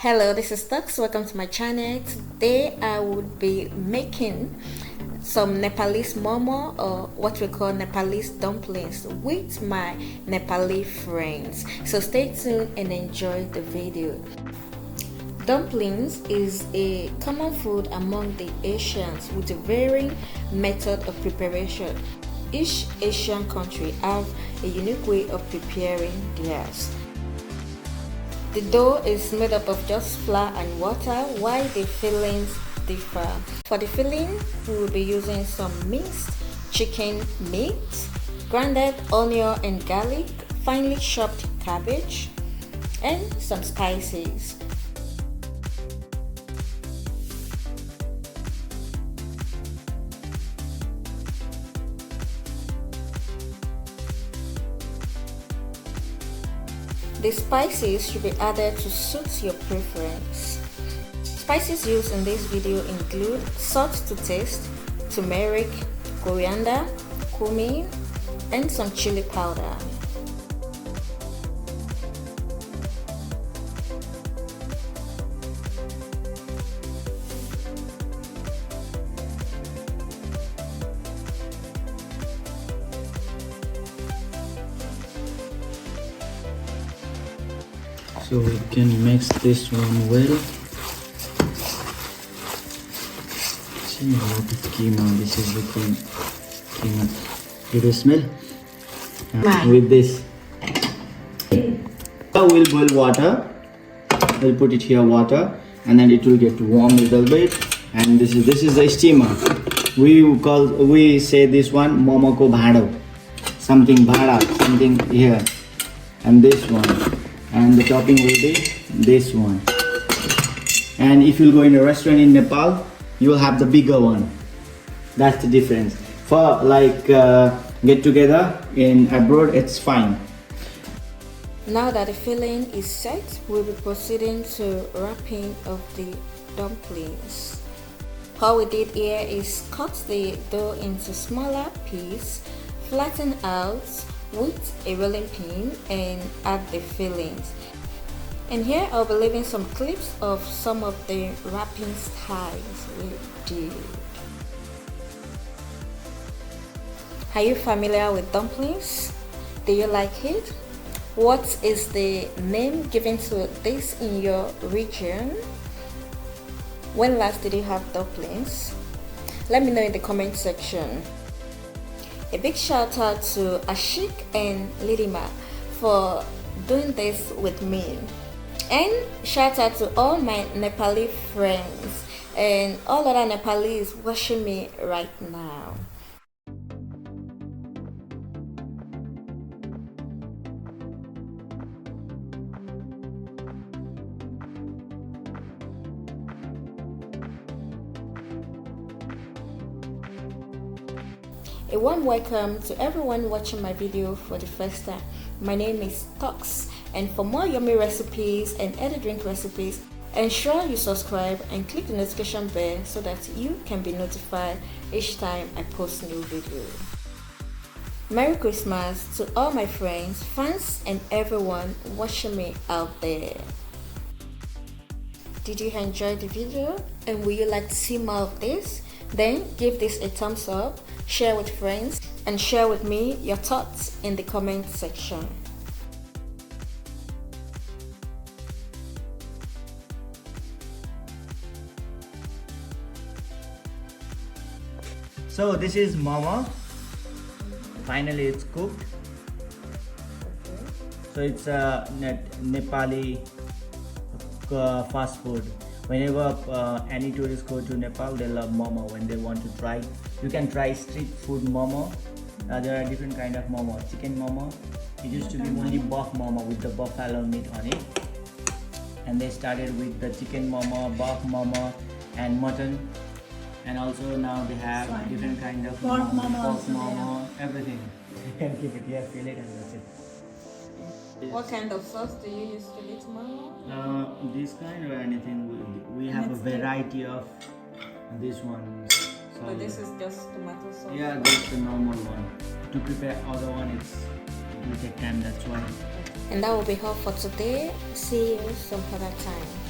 Hello, this is Tux. Welcome to my channel. Today I would be making some Nepalese Momo, or what we call Nepalese dumplings, with my Nepali friends. So stay tuned and enjoy the video. Dumplings is a common food among the Asians with a varying method of preparation. Each Asian country have a unique way of preparing theirs. The dough is made up of just flour and water, while the fillings differ. For the filling, we will be using some minced chicken meat, grounded onion and garlic, finely chopped cabbage, and some spices. The spices should be added to suit your preference. Spices used in this video include salt to taste, turmeric, coriander, cumin, and some chili powder. So we can mix this one well. See a lot of cumin. This is the cumin. You will smell with this. Now we'll boil water. We'll put it here water, and then it will get warm a little bit. And this is the steamer. We say this one Momo ko bhado. Something bhada, something here, and this one. And the topping will be this one. And if you'll go in a restaurant in Nepal, you will have the bigger one. That's the difference. For like get together in abroad, it's fine. Now that the filling is set, we'll be proceeding to wrapping of the dumplings. All we did here is cut the dough into smaller pieces, flatten out with a rolling pin, and add the fillings. And here I'll be leaving some clips of some of the wrapping styles we did. Are you familiar with dumplings? Do you like it? What is the name given to this in your region? When last did you have dumplings? Let me know in the comment section. A big shout out to Ashik and Lidima for doing this with me. And shout out to all my Nepali friends and all other Nepalese watching me right now. A warm welcome to everyone watching my video for the first time. My name is Tox, and for more yummy recipes and energy drink recipes, ensure you subscribe and click the notification bell so that you can be notified each time I post new video. Merry Christmas to all my friends, fans, and everyone watching me out there. Did you enjoy the video and would you like to see more of this? Then give this a thumbs up, share with friends, and share with me your thoughts in the comment section. So this is Momo. Finally it's cooked. So it's a Nepali fast food. Whenever any tourists go to Nepal, they love Momo when they want to try. You can try street food Momo. There are different kind of Momo. Chicken Momo. It used to be only buff Momo with the buffalo meat on it. And they started with the chicken Momo, buff Momo, and mutton. And also now they have different kind of pork Momo, everything. You can keep it here, fill it, and that's it. What kind of sauce do you use to eat Momo? This kind or anything. We have a variety of this one. So this is just tomato sauce? Yeah, that's the normal one. To prepare other one, it will take time, that's why. And that will be all for today. See you some other time.